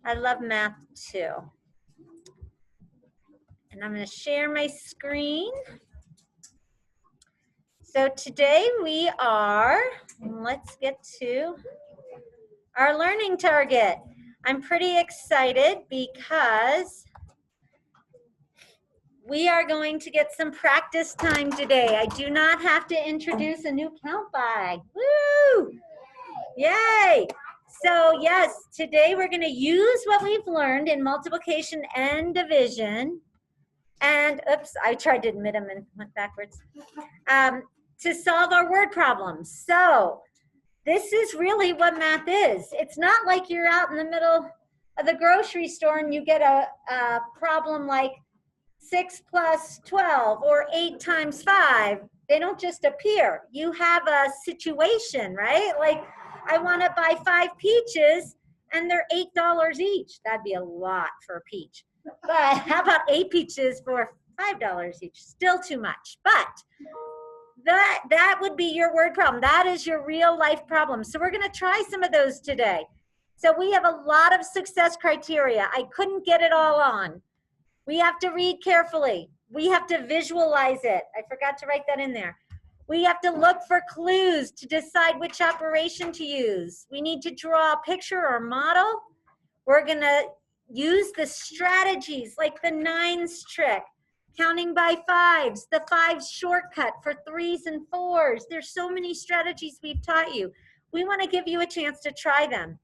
I love math too. And I'm going to share my screen. So today we are, let's get to our learning target. I'm pretty excited because we are going to get some practice time today. I do not have to introduce a new count by. Woo! Yay! So yes, today we're going to use what we've learned in multiplication and division. And oops, I tried to admit them and went backwards. To solve our word problems. So this is really what math is. It's not like you're out in the middle of the grocery store and you get a problem like 6 plus 12 or 8 times 5. They don't just appear. You have a situation, right? Like I want to buy 5 peaches and they're $8 each. That'd be a lot for a peach. But how about 8 peaches for $5 each? Still too much. But that would be your word problem. That is your real life problem. So we're going to try some of those today. So we have a lot of success criteria. I couldn't get it all on. We have to read carefully. We have to visualize it. I forgot to write that in there. We have to look for clues to decide which operation to use. We need to draw a picture or model. We're going to use the strategies like the 9s trick, counting by 5s, the 5s shortcut for 3s and 4s. There's so many strategies we've taught you. We want to give you a chance to try them.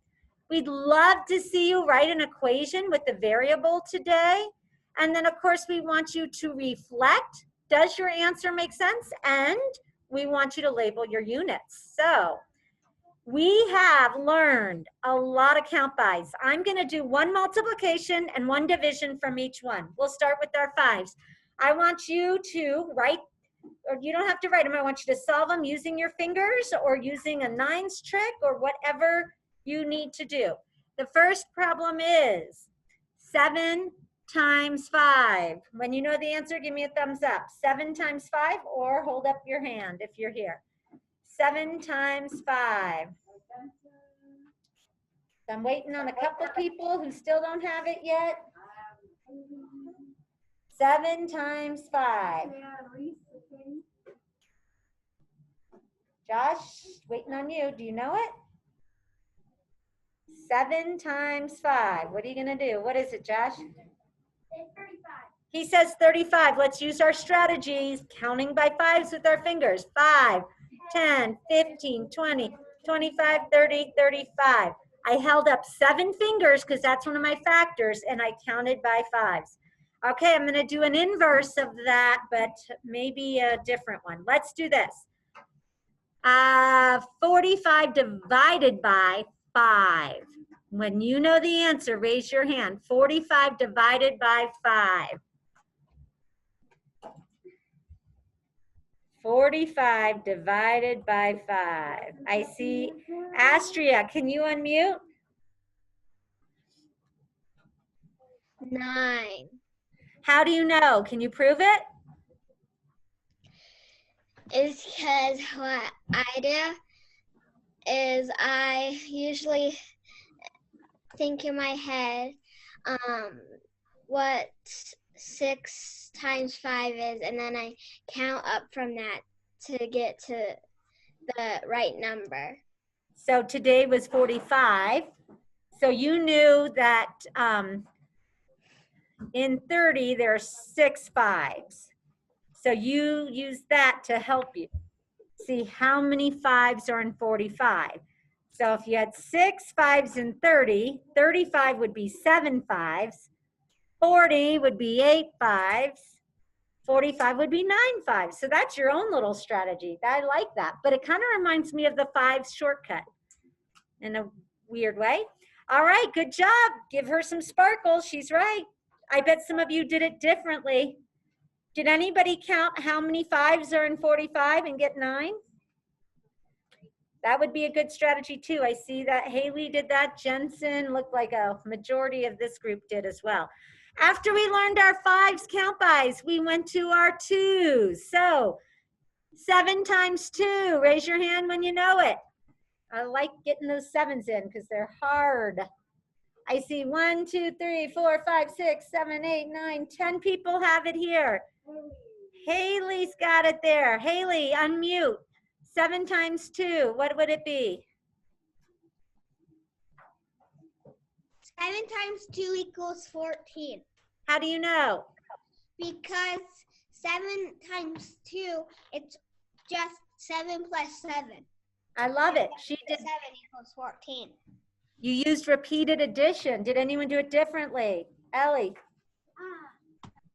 We'd love to see you write an equation with the variable today. And then, of course, we want you to reflect. Does your answer make sense? And we want you to label your units. So we have learned a lot of count bys. I'm going to do one multiplication and one division from each one. We'll start with our 5s. I want you to write, or you don't have to write them. I want you to solve them using your fingers or using a 9s trick or whatever you need to do. The first problem is 7 times 5. When you know the answer, give me a thumbs up. 7 times 5, or hold up your hand if you're here. 7 times 5. I'm waiting on a couple people who still don't have it yet. 7 times 5. Josh, waiting on you. Do you know it? 7 times 5. What are you going to do? What is it, Josh? 35. He says 35. Let's use our strategies, counting by 5s with our fingers. 5, 10, 15, 20, 25, 30, 35. I held up 7 fingers because that's one of my factors, and I counted by 5s. Okay, I'm going to do an inverse of that, but maybe a different one. Let's do this. 45 divided by 5. When you know the answer, raise your hand. 45 divided by 5. 45 divided by 5. I see Astria. Can you unmute? 9. How do you know? Can you prove it? Is because what I do is I usually think in my head what 6 times 5 is, and then I count up from that to get to the right number. So today was 45. So you knew that in 30, there are 6 5s. So you use that to help you see how many 5s are in 45. So if you had 6 5s in 30, 35 would be 7 5s, 40 would be 8 5s, 45 would be 9 5s. So that's your own little strategy. I like that. But it kind of reminds me of the 5s shortcut in a weird way. All right, good job. Give her some sparkles. She's right. I bet some of you did it differently. Did anybody count how many 5s are in 45 and get 9? That would be a good strategy too. I see that Haley did that. Jensen looked like a majority of this group did as well. After we learned our 5s count bys, we went to our 2s. So 7 times 2, raise your hand when you know it. I like getting those 7s in because they're hard. I see 1, 2, 3, 4, 5, 6, 7, 8, 9, 10 people have it here. Haley's got it there. Haley, unmute. 7 times 2, what would it be? 7 times 2 equals 14. How do you know? Because 7 times 2, it's just 7 plus 7. I love it. She did. 7 equals 14. You used repeated addition. Did anyone do it differently? Ellie.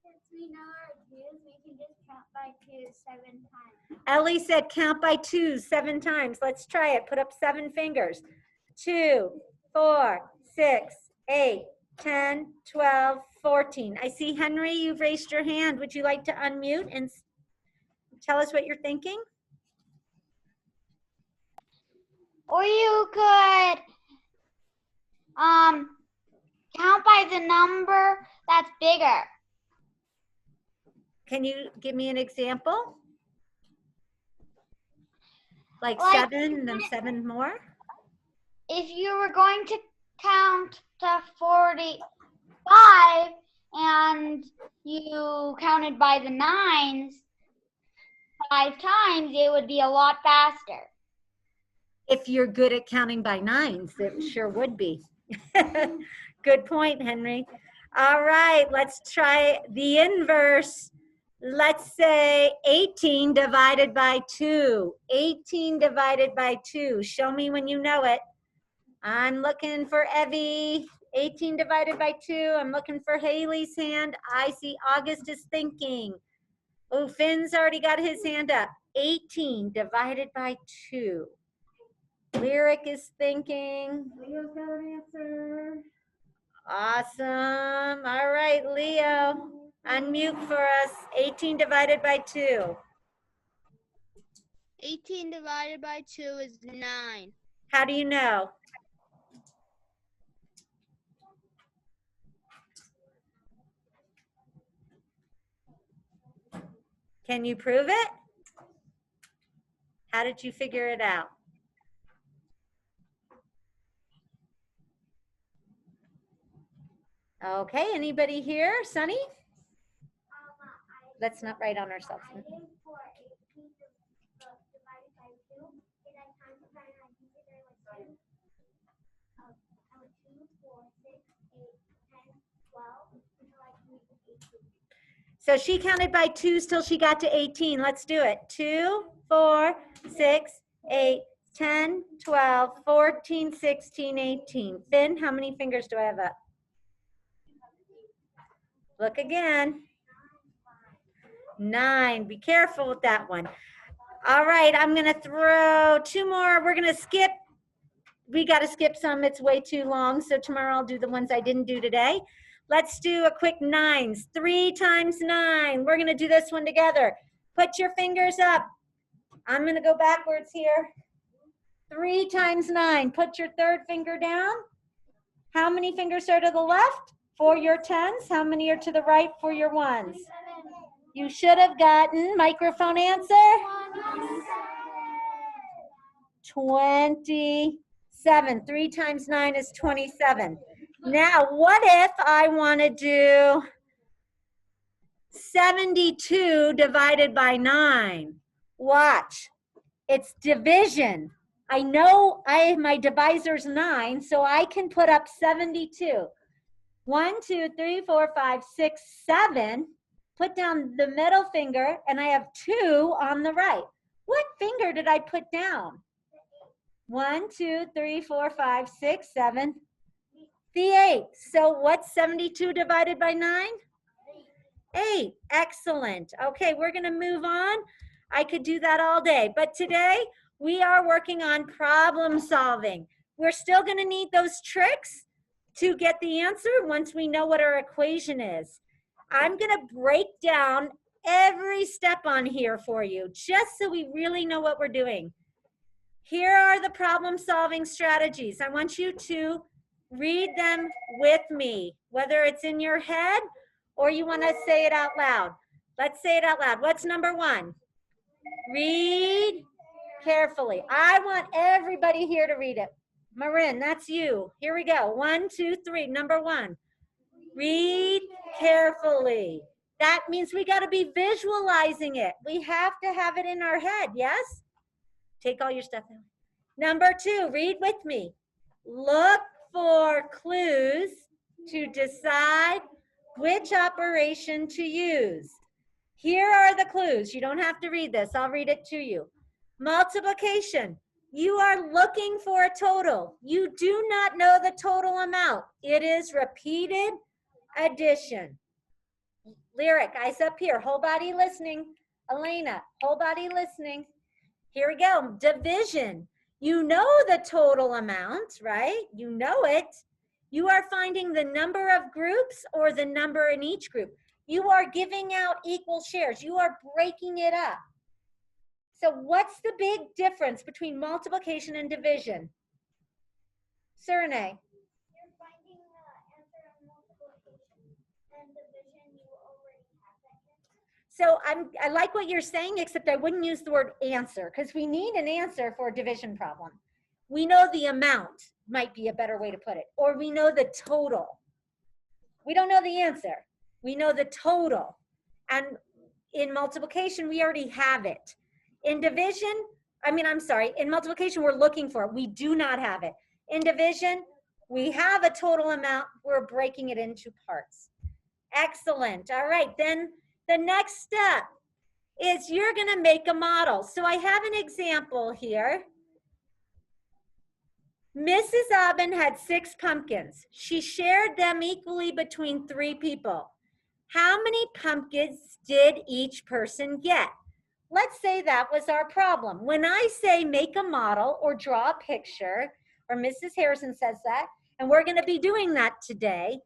Since we know our twos, we can just count by 2 7 times. Ellie said count by 2s 7 times. Let's try it. Put up 7 fingers. 2, 4, 6, 8, 10, 12, 14. I see Henry, you've raised your hand. Would you like to unmute and tell us what you're thinking? Or you could count by the number that's bigger. Can you give me an example? Like Like 7 and then 7 more? If you were going to count to 45 and you counted by the 9s 5 times, it would be a lot faster. If you're good at counting by 9s, it sure would be. Good point, Henry. All right, let's try the inverse. Let's say 18 divided by 2. 18 divided by 2. Show me when you know it. I'm looking for Evie. 18 divided by 2. I'm looking for Haley's hand. I see August is thinking. Oh, Finn's already got his hand up. 18 divided by 2. Lyric is thinking. Leo's got an answer. Awesome. All right, Leo, unmute for us. 18 divided by 2. 18 divided by 2 is 9. How do you know? Can you prove it? How did you figure it out? Okay, anybody here? Sunny? Let's not write on ourselves. So she counted by 2s till she got to 18. Let's do it. 2, 4, 6, 8, 10, 12, 14, 16, 18. Finn, how many fingers do I have up? Look again. 9. Be careful with that one. All right, I'm going to throw 2 more. We're going to skip. We got to skip some. It's way too long. So tomorrow I'll do the ones I didn't do today. Let's do a quick 9s. 3 times 9. We're going to do this one together. Put your fingers up. I'm going to go backwards here. 3 times 9. Put your third finger down. How many fingers are to the left for your 10s? How many are to the right for your 1s? You should have gotten, microphone answer, 27. 3 times 9 is 27. Now, what if I want to do 72 divided by 9? Watch. It's division. I know my divisor's 9, so I can put up 72. 1, 2, 3, 4, 5, 6, 7. Put down the middle finger, and I have 2 on the right. What finger did I put down? 1, 2, 3, 4, 5, 6, 7. The 8. So what's 72 divided by 9? 8. Excellent. Okay, we're going to move on. I could do that all day. But today, we are working on problem solving. We're still going to need those tricks to get the answer once we know what our equation is. I'm going to break down every step on here for you, just so we really know what we're doing. Here are the problem solving strategies. I want you to read them with me, whether it's in your head or you want to say it out loud. Let's say it out loud. What's number 1? Read carefully. I want everybody here to read it. Marin, that's you. Here we go. 1, 2, 3. Number 1. Read carefully. That means we got to be visualizing it. We have to have it in our head, yes? Take all your stuff out. Number 2, read with me. Look for clues to decide which operation to use. Here are the clues. You don't have to read this. I'll read it to you. Multiplication. You are looking for a total. You do not know the total amount. It is repeated addition. Lyric, eyes up here. Whole body listening. Elena, whole body listening. Here we go. Division. You know the total amount, right? You know it. You are finding the number of groups or the number in each group. You are giving out equal shares. You are breaking it up. So what's the big difference between multiplication and division? Surnay. You're finding the answer of multiplication, and division you already have that answer. So I like what you're saying, except I wouldn't use the word answer because we need an answer for a division problem. We know the amount might be a better way to put it, or we know the total. We don't know the answer. We know the total. And in multiplication, we already have it. In division, in multiplication, we're looking for it. We do not have it. In division, we have a total amount. We're breaking it into parts. Excellent. All right, then the next step is you're going to make a model. So I have an example here. Mrs. Aubin had 6 pumpkins. She shared them equally between 3 people. How many pumpkins did each person get? Let's say that was our problem. When I say make a model or draw a picture, or Mrs. Harrison says that, and we're going to be doing that today,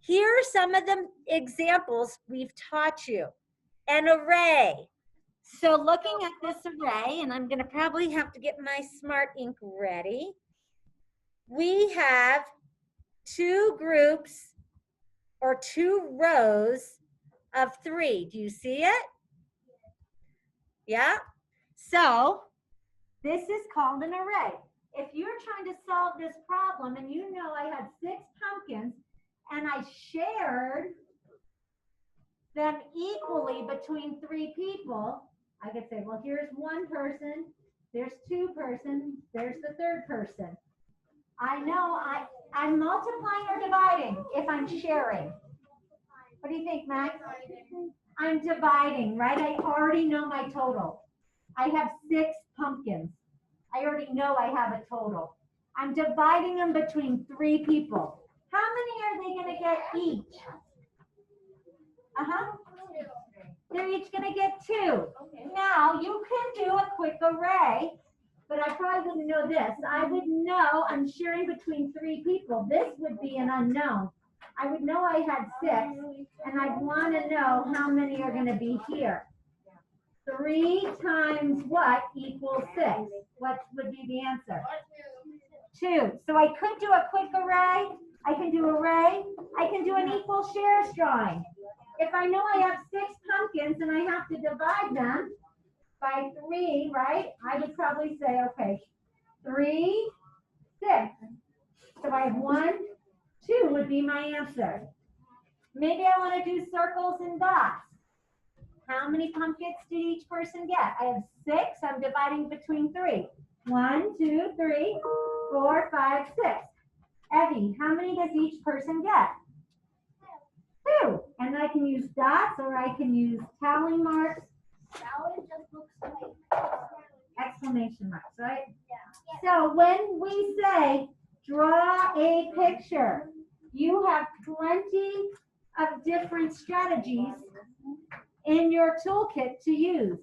here are some of the examples we've taught you. An array. So looking at this array, and I'm going to probably have to get my Smart Ink ready. We have 2 groups or 2 rows of 3. Do you see it? Yeah? So this is called an array. If you're trying to solve this problem and you know I had 6 pumpkins and I shared them equally between 3 people, I could say, well, here's 1 person, there's 2 persons, there's the 3rd person. I know I'm multiplying or dividing if I'm sharing. What do you think, Max? I'm dividing, right? I already know my total. I have 6 pumpkins. I already know I have a total. I'm dividing them between 3 people. How many are they going to get each? They're each going to get 2. Now, you can do a quick array, but I probably wouldn't know this. I would know I'm sharing between 3 people. This would be an unknown. I would know I had 6, and I'd want to know how many are going to be here. 3 times what equals 6? What would be the answer? 2. So I could do a quick array. I can do array. I can do an equal shares drawing. If I know I have 6 pumpkins and I have to divide them by 3, right? I would probably say, okay, 3, 6. So I have 1, 2 would be my answer. Maybe I want to do circles and dots. How many pumpkins did each person get? I have 6. I'm dividing between 3. 1, 2, 3, 4, 5, 6. Evie, how many does each person get? 2. And I can use dots or I can use tally marks. That one just looks like Exclamation marks, right? Yeah. So when we say draw a picture, you have plenty of different strategies in your toolkit to use.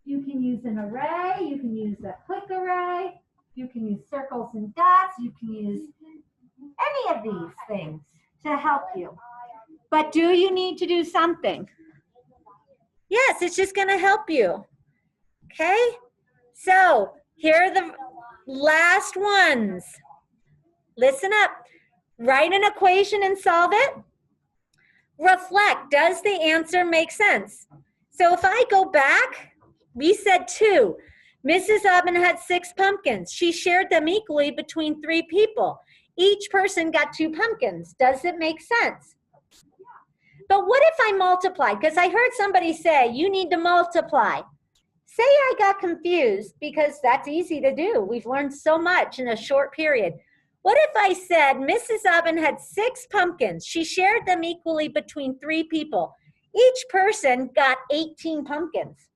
You can use an array, you can use a quick array, you can use circles and dots, you can use any of these things to help you. But do you need to do something? Yes, it's just going to help you. Okay? So here are the last ones. Listen up. Write an equation and solve it. Reflect. Does the answer make sense? So if I go back, we said 2. Mrs. Oven had 6 pumpkins. She shared them equally between 3 people. Each person got 2 pumpkins. Does it make sense? But what if I multiply? Because I heard somebody say, you need to multiply. Say I got confused, because that's easy to do. We've learned so much in a short period. What if I said Mrs. Oven had 6 pumpkins? She shared them equally between 3 people. Each person got 18 pumpkins.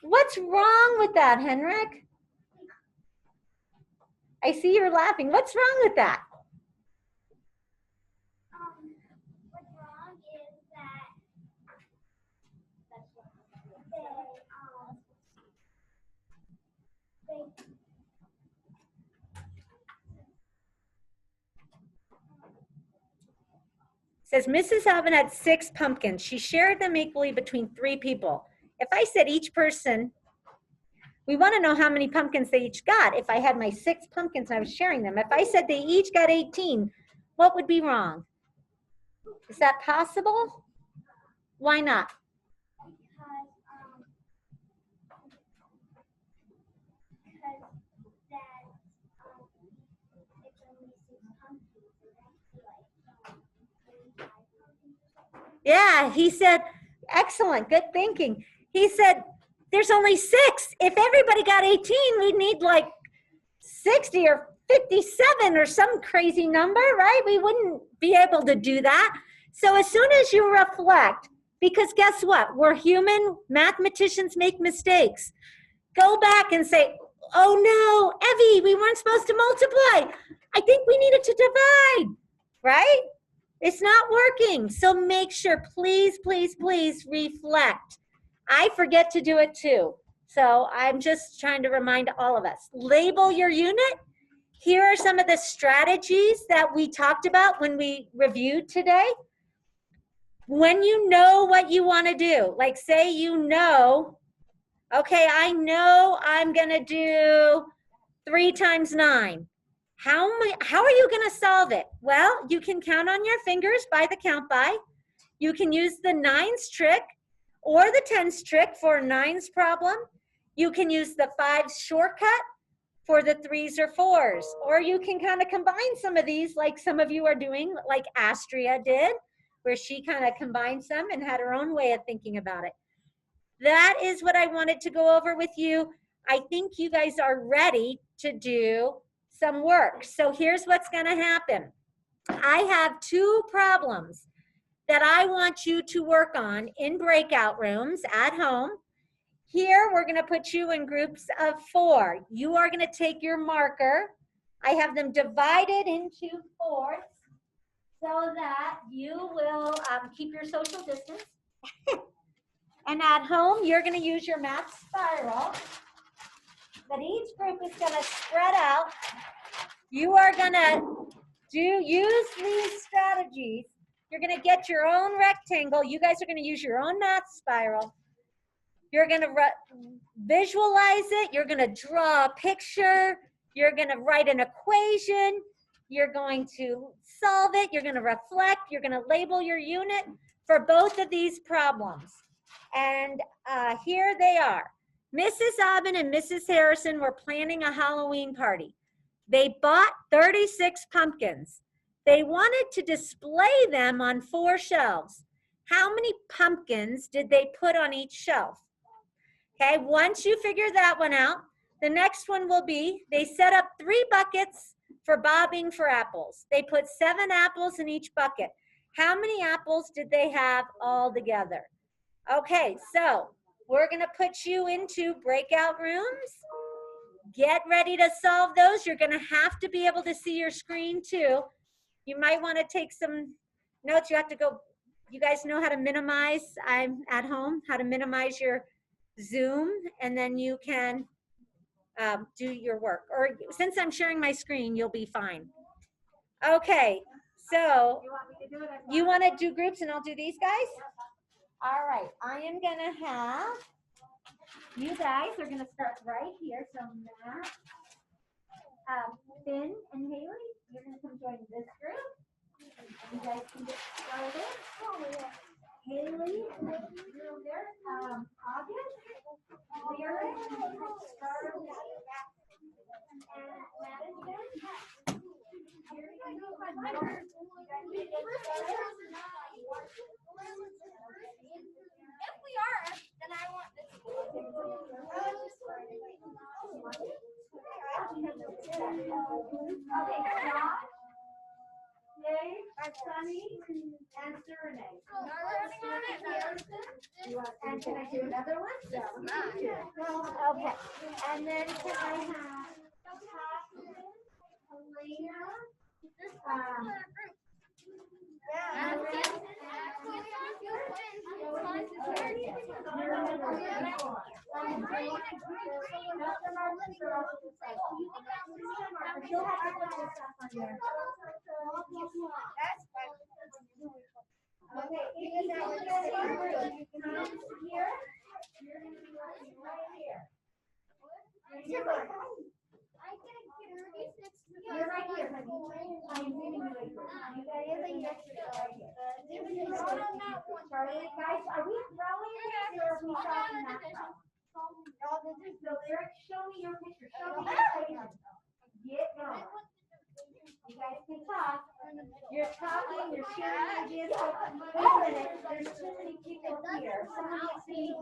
What's wrong with that, Henrik? I see you're laughing. What's wrong with that? What's wrong is that Says Mrs. Oven had 6 pumpkins. She shared them equally between 3 people. If I said each person, we want to know how many pumpkins they each got. If I had my 6 pumpkins and I was sharing them, if I said they each got 18, what would be wrong? Is that possible? Why not? Yeah, he said, excellent, good thinking. He said, there's only 6. If everybody got 18, we'd need like 60 or 57 or some crazy number, right? We wouldn't be able to do that. So as soon as you reflect, because guess what? We're human, mathematicians make mistakes. Go back and say, oh no, Evie, we weren't supposed to multiply. I think we needed to divide, right? It's not working. So make sure, please, please, please reflect. I forget to do it too. So I'm just trying to remind all of us. Label your unit. Here are some of the strategies that we talked about when we reviewed today. When you know what you want to do, like say you know, okay, I know I'm going to do 3 times 9. How are you going to solve it? Well, you can count on your fingers by the count by. You can use the 9s trick or the 10s trick for 9s problem. You can use the 5s shortcut for the 3s or 4s. Or you can kind of combine some of these like some of you are doing, like Astria did, where she kind of combined some and had her own way of thinking about it. That is what I wanted to go over with you. I think you guys are ready to do some work. So here's what's going to happen. I have 2 problems that I want you to work on in breakout rooms at home. Here, we're going to put you in groups of 4. You are going to take your marker. I have them divided into 4s so that you will keep your social distance. And at home, you're going to use your math spiral. But each group is going to spread out. You are going to use these strategies. You're going to get your own rectangle. You guys are going to use your own math spiral. You're going to visualize it. You're going to draw a picture. You're going to write an equation. You're going to solve it. You're going to reflect. You're going to label your unit for both of these problems. And here they are. Mrs. Oven and Mrs. Harrison were planning a Halloween party. They bought 36 pumpkins. They wanted to display them on 4 shelves. How many pumpkins did they put on each shelf? Okay, once you figure that one out, the next one will be they set up 3 buckets for bobbing for apples. They put 7 apples in each bucket. How many apples did they have all together? Okay, so we're going to put you into breakout rooms. Get ready to solve those. You're going to have to be able to see your screen too. You might want to take some notes. You have to go, you guys know how to minimize, I'm at home, how to minimize your Zoom, and then you can do your work. Or since I'm sharing my screen, you'll be fine. Okay, so you want to do groups and I'll do these guys? All right, I am going to have, you guys are going to start right here. So Matt, Finn, and Haley, you're going to come join this group. You guys can get started. Haley, you're there. August, Lyric, If we are, then I want this. Sunny, and Suriname. And can I do another one? Okay. And then can I have Helena? Okay, is that what you're saying? You can have this here. Right here. You're right here, honey. I'm giving you a group. You guys are right here. Charlie, guys, are we throwing this or are we talking that stuff? So Eric, show me your picture. Show me your picture. Get going. You guys can talk. You're talking, you're sharing ideas. Wait a minute, there's too many people here. Someone needs to be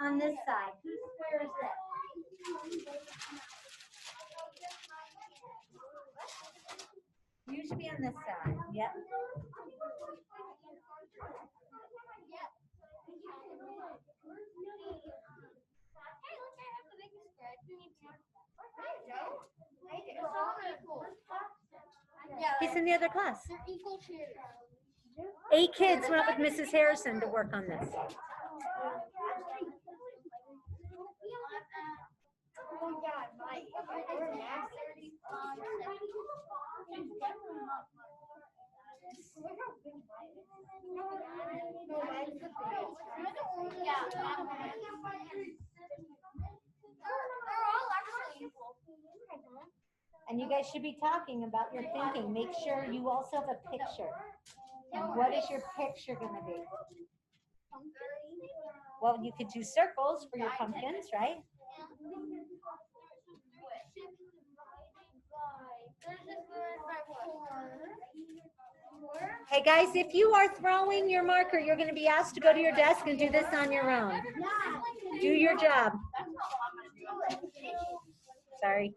on this side. Whose square is that? You should be on this side. Yep. He's in the other class. 8 kids went with Mrs. Harrison to work on this. And you guys should be talking about your thinking. Make sure you also have a picture. What is your picture going to be? Well, you could do circles for your pumpkins, right? Hey guys, if you are throwing your marker, you're going to be asked to go to your desk and do this on your own. Do your job. Sorry.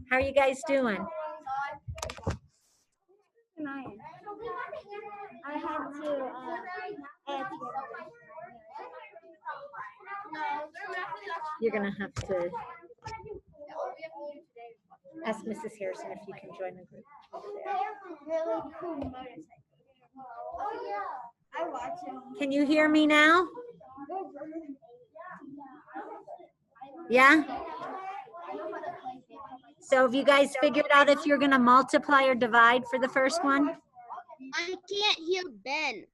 How are you guys doing? I had to add You're going to have to ask Mrs. Harrison if you can join the group. They have a really cool motorcycle. Oh yeah, I watch them. Can you hear me now? Yeah? So have you guys figured out if you're going to multiply or divide for the first one? I can't hear Ben.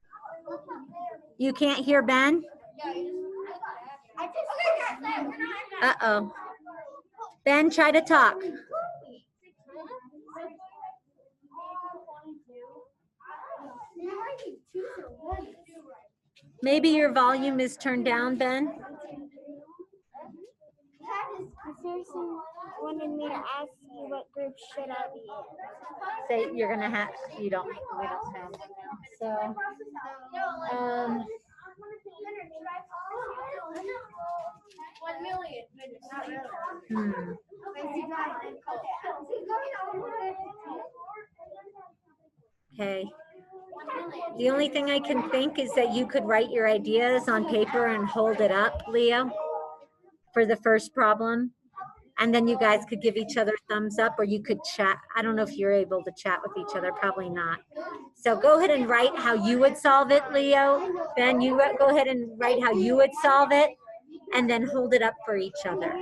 You can't hear Ben? Uh-oh. Ben, try to talk. Maybe your volume is turned down, Ben. Seriously wanted me to ask you what group should I be in. Say you're gonna have. We don't have. So. Okay. The only thing I can think is that you could write your ideas on paper and hold it up, Leo, for the first problem. And then you guys could give each other thumbs up, or you could chat. I don't know if you're able to chat with each other, probably not. So go ahead and write how you would solve it, Leo. Ben, you go ahead and write how you would solve it, and then hold it up for each other.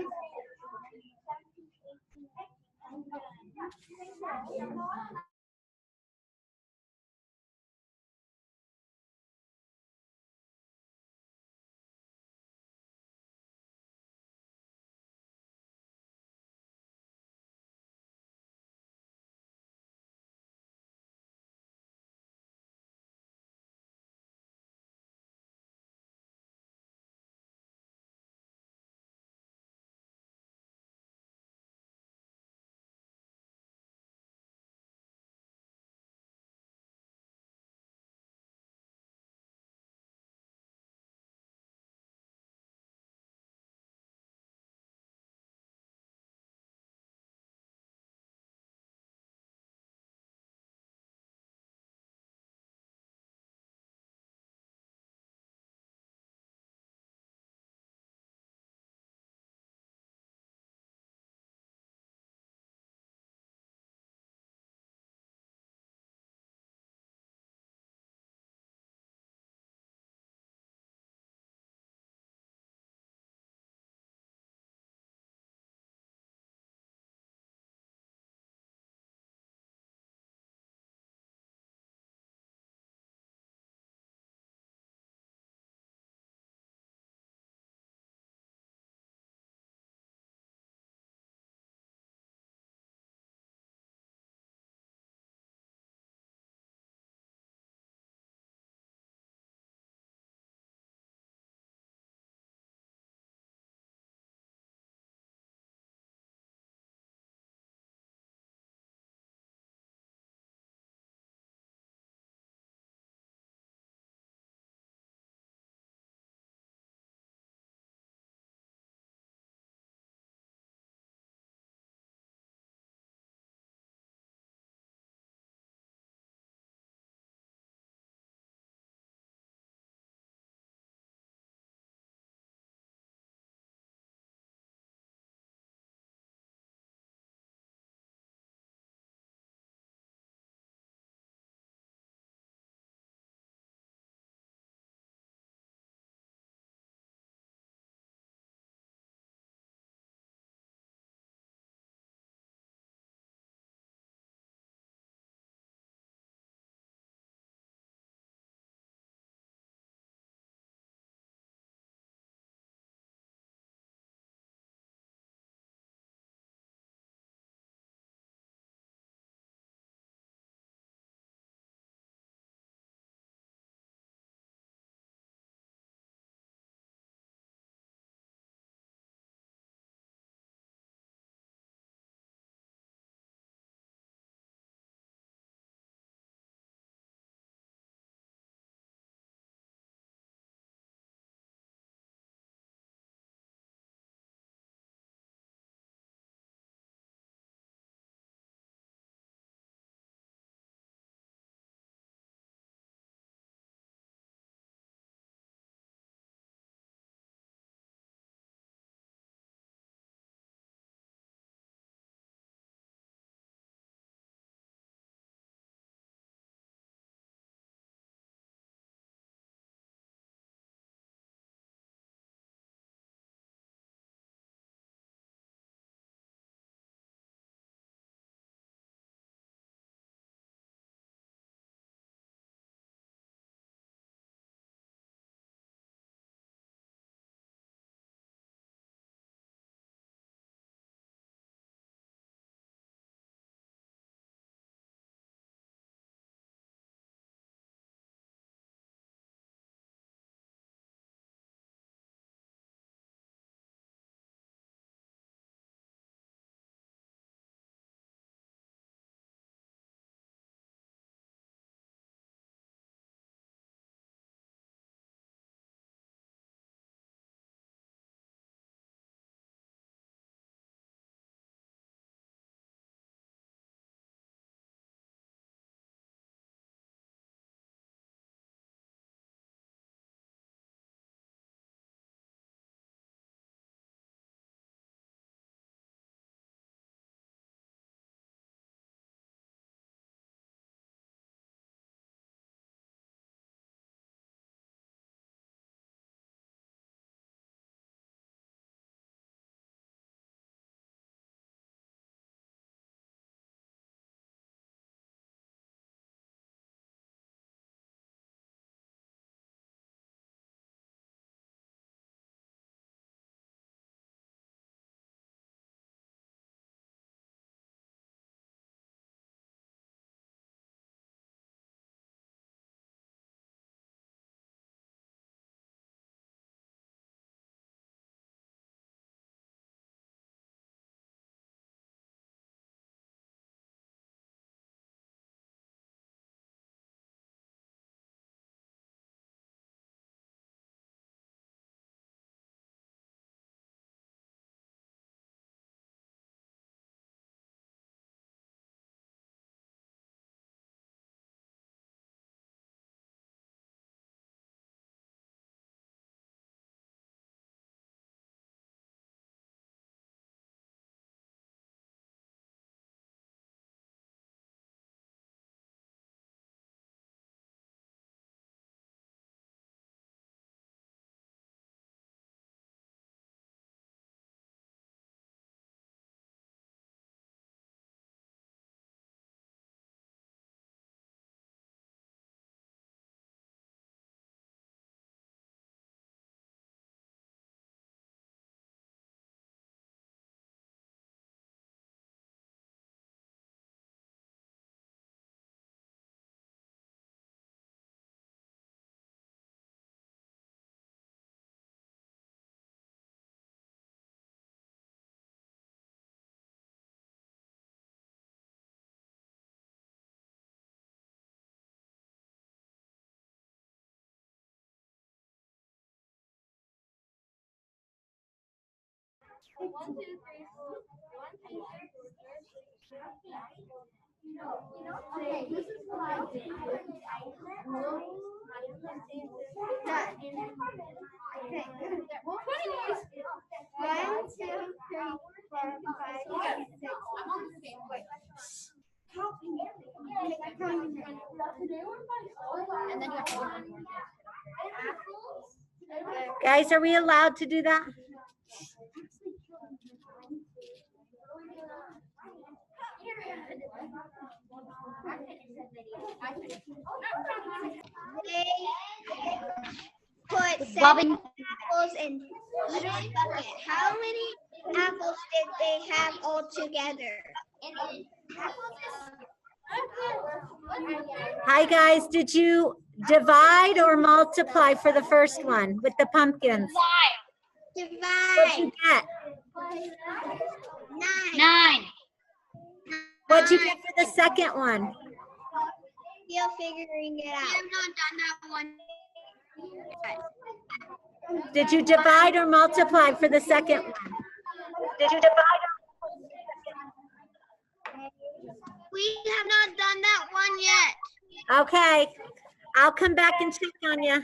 Okay, this is what I did. Okay. One, two, three, four, five, six. Wait. And then you have to Guys, are we allowed to do that? They put 7 apples in each bucket. How many apples did they have all together? Hi, guys. Did you divide or multiply for the first one with the pumpkins? What'd you Divide. get? 9. What'd you get for the second one? Still figuring it out. I have not done that one yet. Did you divide or multiply for the second one? Did you divide We have not done that one yet. or? Okay. I'll come back and check on you.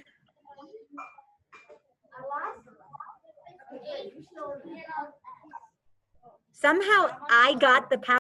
Somehow I got the power.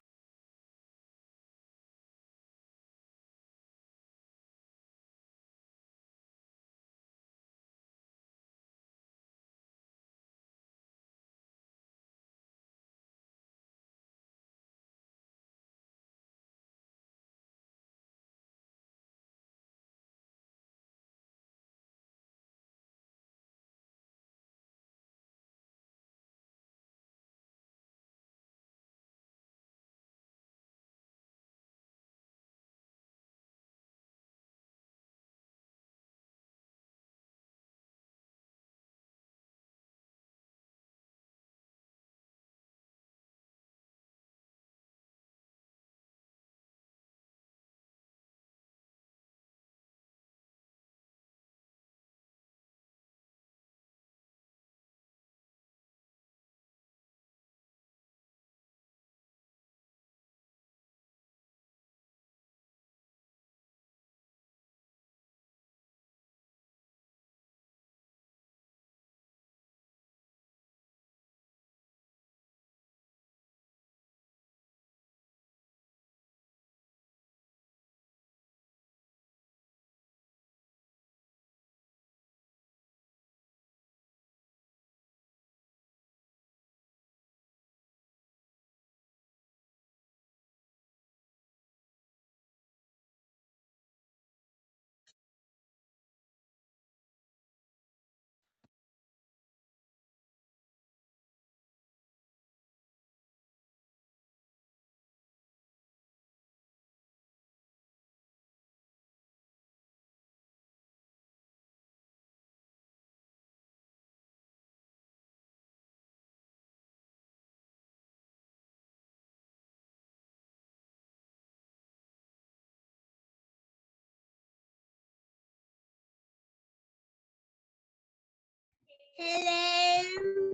Hello.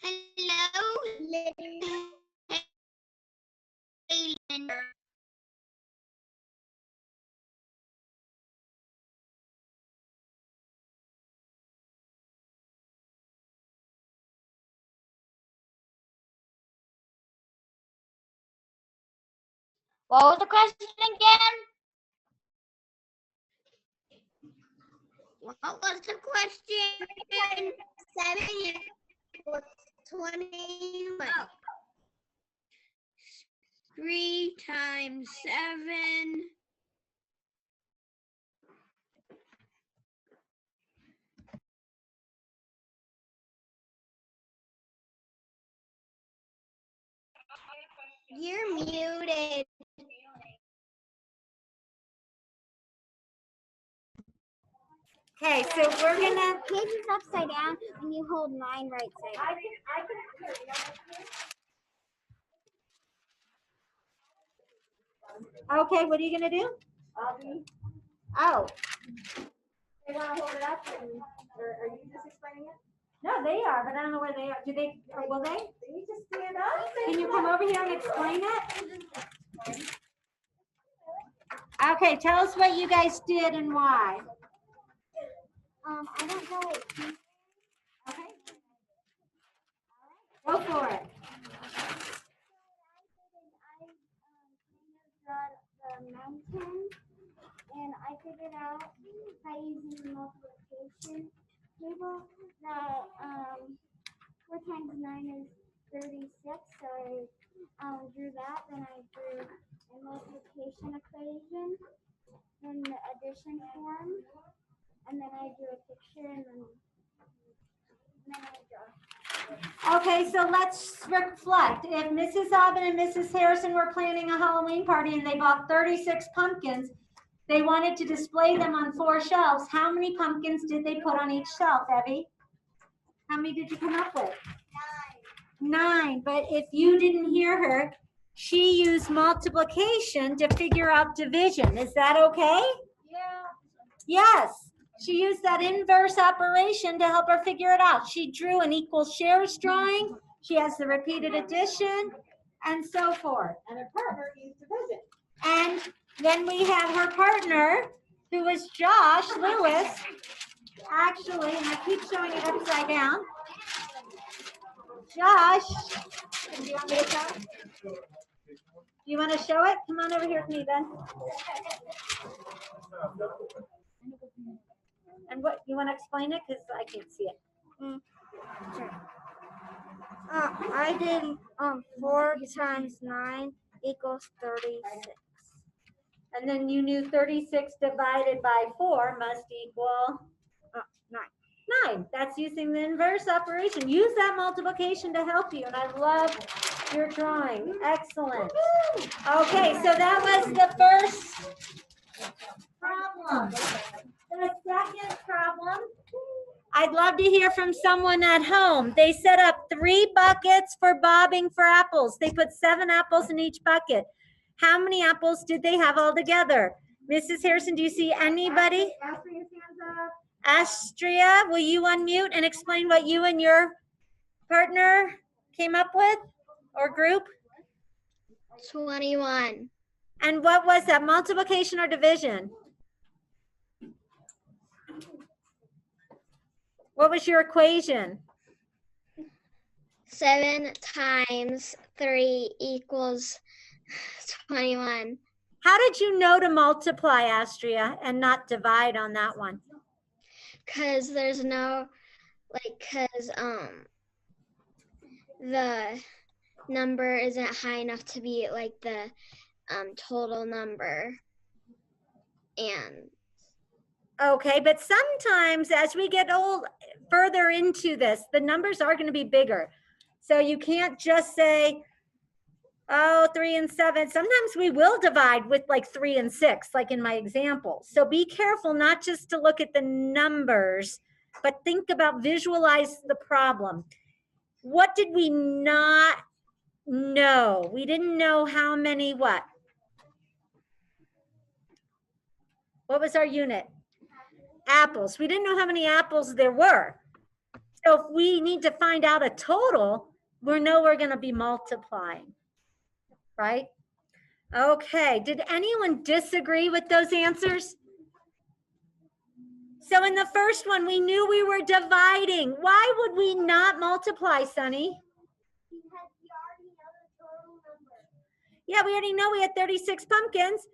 Hello. What was the question again? What was the question? 7 equals 21. 3 times 7. You're muted. Okay, so we're gonna. Page is upside down and you hold 9 right side. Okay, what are you gonna do? Oh. They wanna hold it up. Or are you just explaining it? No, they are, but I don't know where they are. Do they, or will they? You need to stand up. Can you come over here and explain it? Okay, tell us what you guys did and why. I don't know. Okay. Go for it. The mountain, and I figured out by using the multiplication table that 4 times 9 is 36. So I drew that. Then I drew a multiplication equation in the addition form, and then I drew a picture, and then I draw. Okay, so let's reflect. If Mrs. Aubin and Mrs. Harrison were planning a Halloween party and they bought 36 pumpkins, they wanted to display them on 4 shelves. How many pumpkins did they put on each shelf, Evie? How many did you come up with? 9. But if you didn't hear her, she used multiplication to figure out division. Is that okay? Yeah. Yes. She used that inverse operation to help her figure it out. She drew an equal shares drawing. She has the repeated addition and so forth. And her partner used division. And then we have her partner, who is Josh Lewis. Actually, and I keep showing it upside down. Josh, do you want me to show it? Do you want to show it? Come on over here with me, Ben. And what, you want to explain it? Because I can't see it. Sure. I did 4 times 9 equals 36. And then you knew 36 divided by 4 must equal 9. 9. That's using the inverse operation. Use that multiplication to help you. And I love your drawing. Excellent. Okay, so that was the first problem. The second problem, I'd love to hear from someone at home. They set up 3 buckets for bobbing for apples. They put 7 apples in each bucket. How many apples did they have all together? Mrs. Harrison, do you see anybody? Astria's hands up. Astria, will you unmute and explain what you and your partner came up with or group? 21. And what was that, multiplication or division? What was your equation? 7 times 3 equals 21. How did you know to multiply, Astria, and not divide on that one? Because there's no, because the number isn't high enough to be like the total number. And Okay, but sometimes as we get further into this, the numbers are going to be bigger. So you can't just say, oh, 3 and 7. Sometimes we will divide with like 3 and 6, like in my example. So be careful not just to look at the numbers, but think about, visualize the problem. What did we not know? We didn't know how many what? What was our unit? Apples. We didn't know how many apples there were. So if we need to find out a total, we know we're going to be multiplying, right? Okay, did anyone disagree with those answers? So in the first one, we knew we were dividing. Why would we not multiply, Sunny? because you already know the total number. Yeah, we already know we had 36 pumpkins.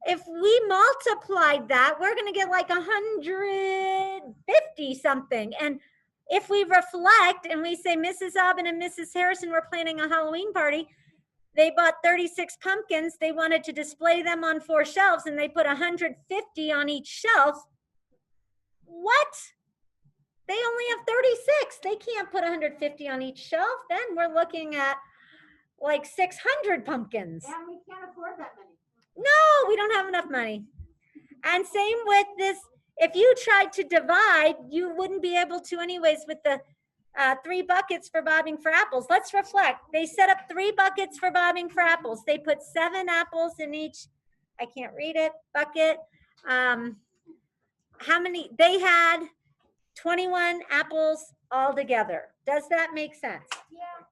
If we multiplied that, we're going to get like 150 something. And if we reflect and we say Mrs. Aubin and Mrs. Harrison were planning a Halloween party, they bought 36 pumpkins. They wanted to display them on 4 shelves, and they put 150 on each shelf. What? They only have 36. They can't put 150 on each shelf. Then we're looking at like 600 pumpkins. And we can't afford that many. No, we don't have enough money. And same with this. If you tried to divide, you wouldn't be able to anyways with the 3 buckets for bobbing for apples. Let's reflect. They set up 3 buckets for bobbing for apples. They put 7 apples in each, I can't read it, bucket. How many? They had 21 apples altogether. Does that make sense? Yeah.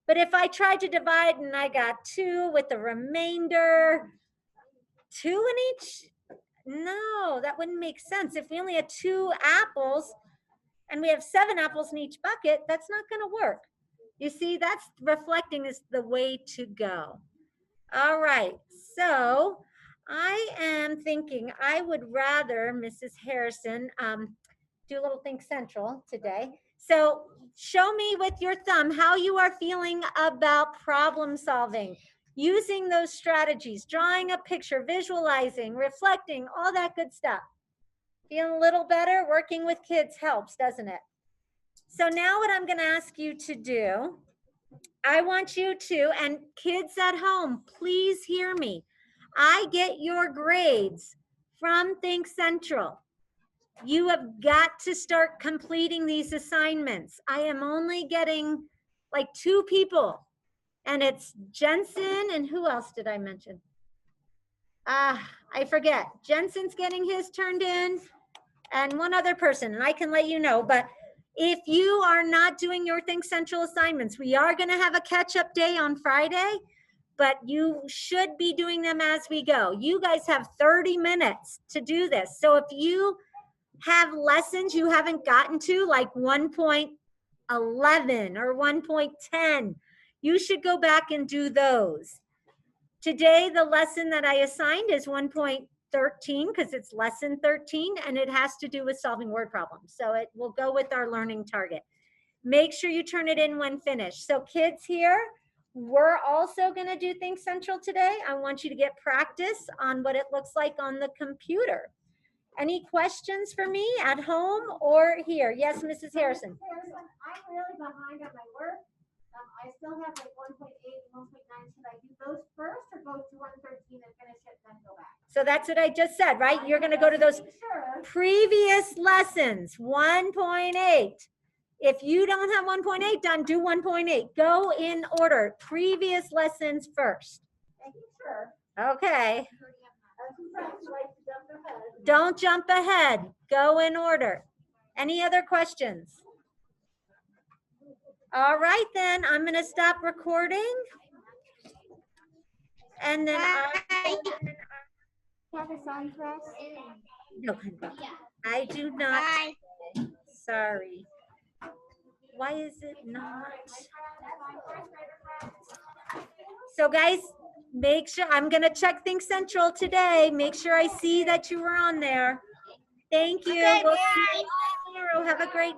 But if I tried to divide and I got 2 with the remainder, 2 in each, no, that wouldn't make sense. If we only had 2 apples and we have 7 apples in each bucket, that's not going to work. You see, that's reflecting is the way to go. All right, so I am thinking I would rather, Mrs. Harrison, do a little Think Central today. So show me with your thumb how you are feeling about problem solving, using those strategies, drawing a picture, visualizing, reflecting, all that good stuff. Feeling a little better? Working with kids helps, doesn't it? So now what I'm going to ask you to do, I want you to, and kids at home, please hear me. I get your grades from Think Central. You have got to start completing these assignments. I am only getting like 2 people, and it's Jensen, and who else did I mention? I forget. Jensen's getting his turned in, and one other person, and I can let you know. But if you are not doing your Think Central assignments, we are going to have a catch-up day on Friday, but you should be doing them as we go. You guys have 30 minutes to do this. So if you have lessons you haven't gotten to, like 1.11 or 1.10, you should go back and do those. Today, the lesson that I assigned is 1.13 because it's lesson 13, and it has to do with solving word problems. So it will go with our learning target. Make sure you turn it in when finished. So kids here, we're also going to do Think Central today. I want you to get practice on what it looks like on the computer. Any questions for me at home or here? Yes, Mrs. Harrison. I'm really behind on my work. I still have like 1.8 and 1.9. Should I do those first or go to 113 and finish it, then go back? So that's what I just said, right? You're going to go to those Sure. previous lessons, 1.8. If you don't have 1.8 done, do 1.8. Go in order. Previous lessons first. Sure. Okay. Some friends like to jump ahead. Don't jump ahead. Go in order. Any other questions? All right, then I'm going to stop recording. And then You have a song for us? no, I do not. Sorry. Why is it not? So guys, make sure, I'm going to check Think Central today. Make sure I see that you were on there. Thank you. Okay, We'll see you tomorrow. Have a great